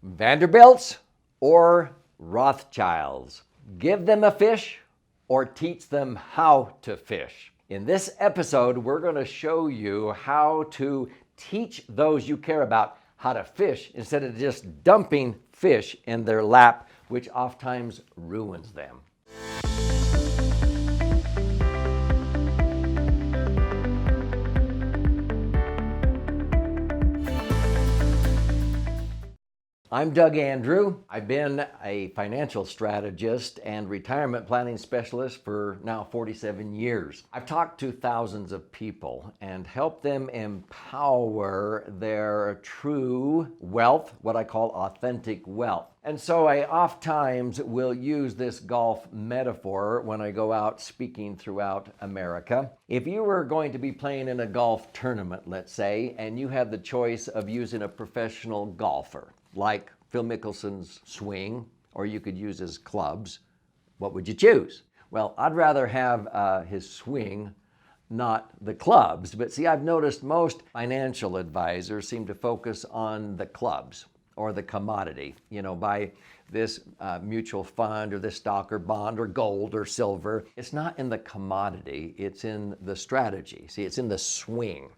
Vanderbilts or Rothschilds? Give them a fish or teach them how to fish? In this episode, we're going to show you how to teach those you care about how to fish instead of just dumping fish in their lap, which oftentimes ruins them. I'm Doug Andrew. I've been a financial strategist and retirement planning specialist for now 47 years. I've talked to thousands of people and helped them empower their true wealth, what I call authentic wealth. And so I oftentimes will use this golf metaphor when I go out speaking throughout America. If you were going to be playing in a golf tournament, let's say, and you had the choice of using a professional golfer, like Phil Mickelson's swing, or you could use his clubs, what would you choose? Well, I'd rather have his swing, not the clubs. But see, I've noticed most financial advisors seem to focus on the clubs or the commodity, buy this mutual fund or this stock or bond or gold or silver. It's not in the commodity, it's in the strategy. See, it's in the swing.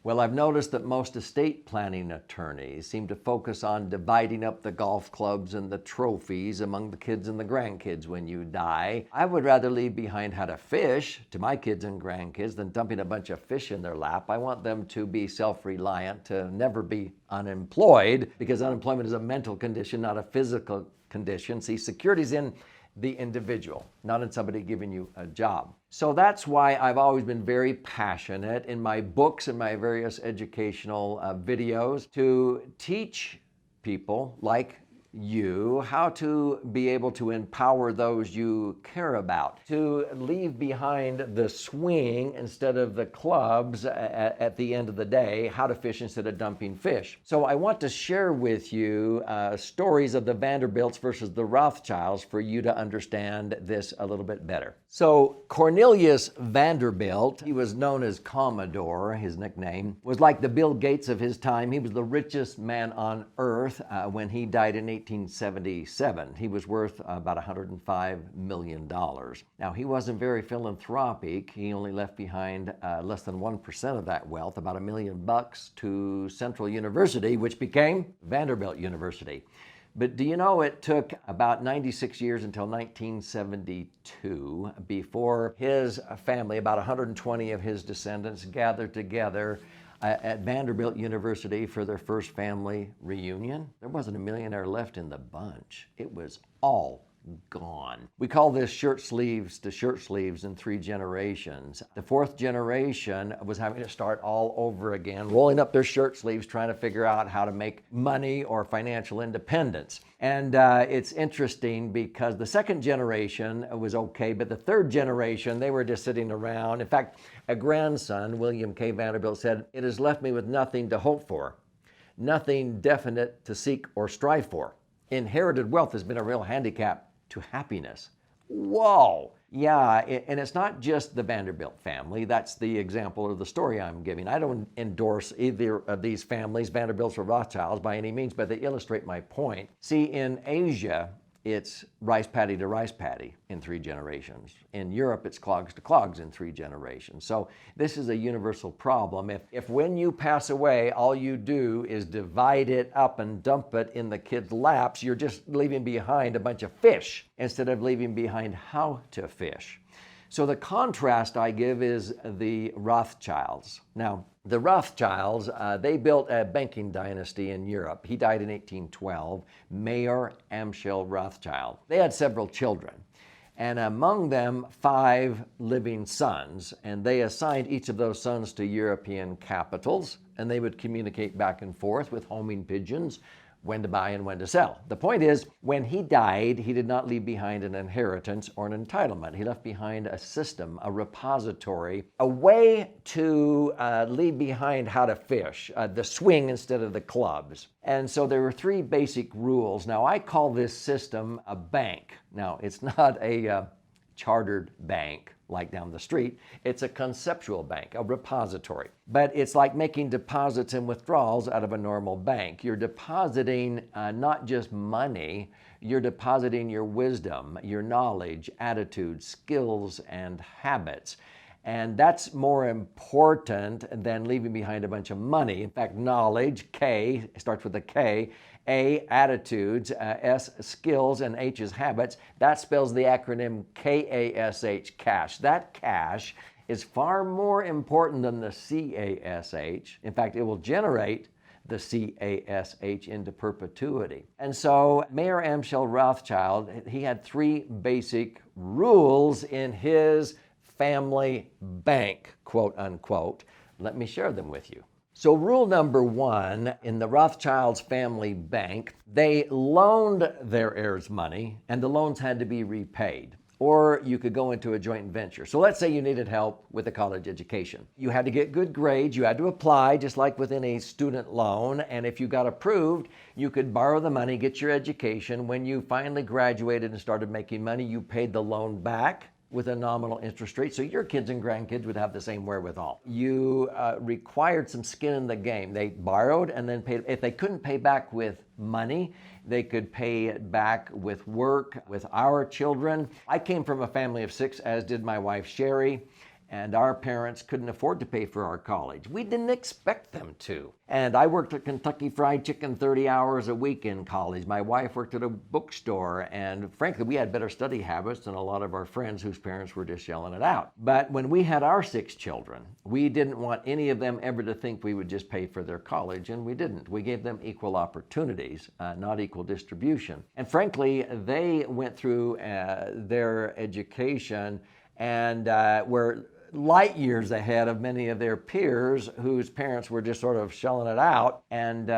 Well, I've noticed that most estate planning attorneys seem to focus on dividing up the golf clubs and the trophies among the kids and the grandkids when you die. I would rather leave behind how to fish to my kids and grandkids than dumping a bunch of fish in their lap. I want them to be self-reliant, to never be unemployed, because unemployment is a mental condition, not a physical condition. See, security's in the individual, not in somebody giving you a job. So that's why I've always been very passionate in my books and my various educational videos to teach people like you how to be able to empower those you care about, to leave behind the swing instead of the clubs at the end of the day, how to fish instead of dumping fish. So I want to share with you stories of the Vanderbilts versus the Rothschilds for you to understand this a little bit better. So Cornelius Vanderbilt, he was known as Commodore, his nickname, was like the Bill Gates of his time. He was the richest man on earth when he died in 1877. He was worth about $105 million. Now, he wasn't very philanthropic. He only left behind less than 1% of that wealth, about $1 million to Central University, which became Vanderbilt University. But do you know it took about 96 years until 1972 before his family, about 120 of his descendants, gathered together at Vanderbilt University for their first family reunion? There wasn't a millionaire left in the bunch. It was all gone. We call this shirt sleeves to shirt sleeves in 3 generations. The 4th generation was having to start all over again, rolling up their shirt sleeves, trying to figure out how to make money or financial independence. And it's interesting because the 2nd generation was okay, but the 3rd generation, they were just sitting around. In fact, a grandson, William K. Vanderbilt, said, "It has left me with nothing to hope for, nothing definite to seek or strive for. Inherited wealth has been a real handicap to happiness." Whoa. Yeah, and it's not just the Vanderbilt family. That's the example of the story I'm giving. I don't endorse either of these families, Vanderbilts or Rothschilds, by any means, but they illustrate my point. See, in Asia, it's rice paddy to rice paddy in 3 generations. In Europe, it's clogs to clogs in 3 generations. So this is a universal problem. If when you pass away, all you do is divide it up and dump it in the kids' laps, you're just leaving behind a bunch of fish instead of leaving behind how to fish. So the contrast I give is the Rothschilds. Now, the Rothschilds, they built a banking dynasty in Europe. He died in 1812, Mayer Amschel Rothschild. They had several children, and among them 5 living sons, and they assigned each of those sons to European capitals, and they would communicate back and forth with homing pigeons when to buy and when to sell. The point is, when he died, he did not leave behind an inheritance or an entitlement. He left behind a system, a repository, a way to leave behind how to fish, the swing instead of the clubs. And so there were 3 basic rules. Now, I call this system a bank. Now, it's not a chartered bank like down the street. It's a conceptual bank, a repository. But it's like making deposits and withdrawals out of a normal bank. You're depositing not just money, you're depositing your wisdom, your knowledge, attitudes, skills, and habits. And that's more important than leaving behind a bunch of money. In fact, knowledge, K, starts with a K, A, attitudes, S, skills, and H is habits. That spells the acronym KASH, cash. That cash is far more important than the CASH. In fact, it will generate the CASH into perpetuity. And so Mayer Amschel Rothschild, he had three basic rules in his family bank, quote unquote. Let me share them with you. So rule number one, in the Rothschilds family bank, they loaned their heirs money and the loans had to be repaid. Or you could go into a joint venture. So let's say you needed help with a college education. You had to get good grades, you had to apply just like with any student loan, and if you got approved, you could borrow the money, get your education. When you finally graduated and started making money, you paid the loan back with a nominal interest rate, so your kids and grandkids would have the same wherewithal. You required some skin in the game. They borrowed and then paid. If they couldn't pay back with money, they could pay it back with work, with our children. I came from a family of 6, as did my wife Sherry, and our parents couldn't afford to pay for our college. We didn't expect them to. And I worked at Kentucky Fried Chicken 30 hours a week in college. My wife worked at a bookstore, and frankly, we had better study habits than a lot of our friends whose parents were just yelling it out. But when we had our 6 children, we didn't want any of them ever to think we would just pay for their college, and we didn't. We gave them equal opportunities, not equal distribution. And frankly, they went through their education and were light years ahead of many of their peers whose parents were just sort of shelling it out, and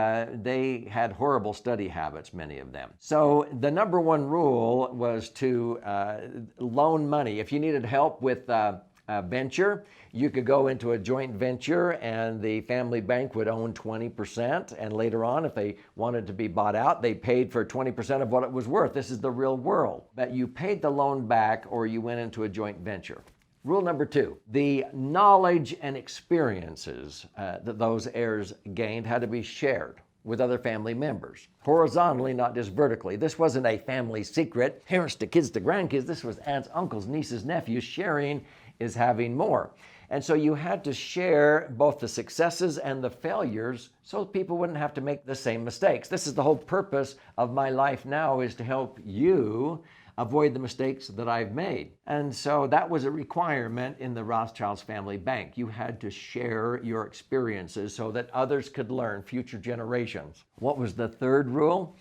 they had horrible study habits, many of them. So the number one rule was to loan money. If you needed help with a venture, you could go into a joint venture and the family bank would own 20%, and later on, if they wanted to be bought out, they paid for 20% of what it was worth. This is the real world. But you paid the loan back or you went into a joint venture. Rule number 2, the knowledge and experiences that those heirs gained had to be shared with other family members, horizontally, not just vertically. This wasn't a family secret, parents to kids to grandkids. This was aunts, uncles, nieces, nephews. Sharing is having more. And so you had to share both the successes and the failures so people wouldn't have to make the same mistakes. This is the whole purpose of my life now, is to help you avoid the mistakes that I've made. And so that was a requirement in the Rothschilds family bank. You had to share your experiences so that others could learn, future generations. What was the third rule?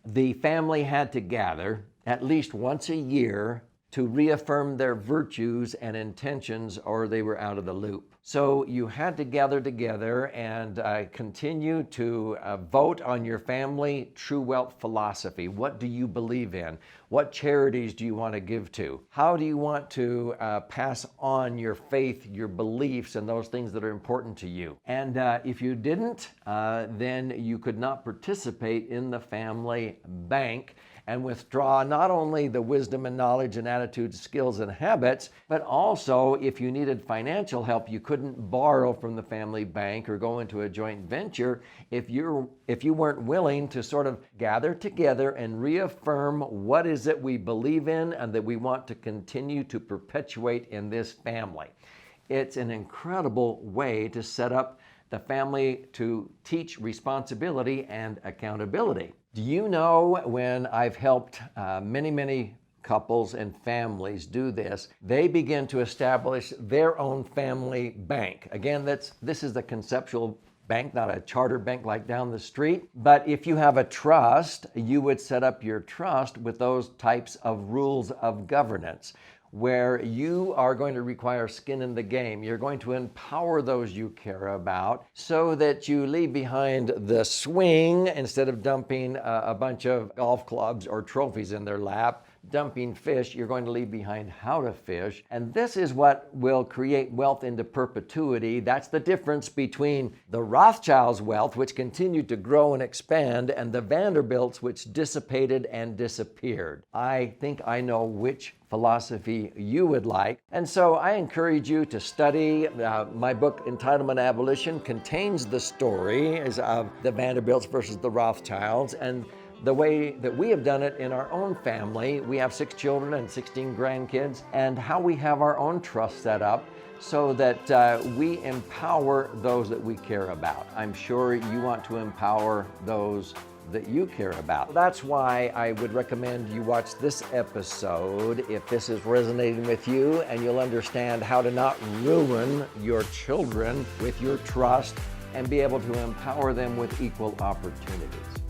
The family had to gather at least once a year to reaffirm their virtues and intentions, or they were out of the loop. So you had to gather together and continue to vote on your family true wealth philosophy. What do you believe in? What charities do you want to give to? How do you want to pass on your faith, your beliefs, and those things that are important to you? And if you didn't, then you could not participate in the family bank and withdraw not only the wisdom and knowledge and attitudes, skills, and habits, but also if you needed financial help, you couldn't borrow from the family bank or go into a joint venture if you weren't willing to sort of gather together and reaffirm what is it we believe in and that we want to continue to perpetuate in this family. It's an incredible way to set up the family to teach responsibility and accountability. Do you know, when I've helped many couples and families do this, they begin to establish their own family bank. Again, this is the conceptual bank, not a charter bank like down the street. But if you have a trust, you would set up your trust with those types of rules of governance, where you are going to require skin in the game. You're going to empower those you care about so that you leave behind the swing instead of dumping a bunch of golf clubs or trophies in their lap dumping fish, you're going to leave behind how to fish. And this is what will create wealth into perpetuity. That's the difference between the Rothschilds' wealth, which continued to grow and expand, and the Vanderbilts, which dissipated and disappeared. I think I know which philosophy you would like. And so I encourage you to study. My book, Entitlement Abolition, contains the story of the Vanderbilts versus the Rothschilds, and the way that we have done it in our own family. We have 6 children and 16 grandkids, and how we have our own trust set up so that we empower those that we care about. I'm sure you want to empower those that you care about. That's why I would recommend you watch this episode if this is resonating with you, and you'll understand how to not ruin your children with your trust and be able to empower them with equal opportunities.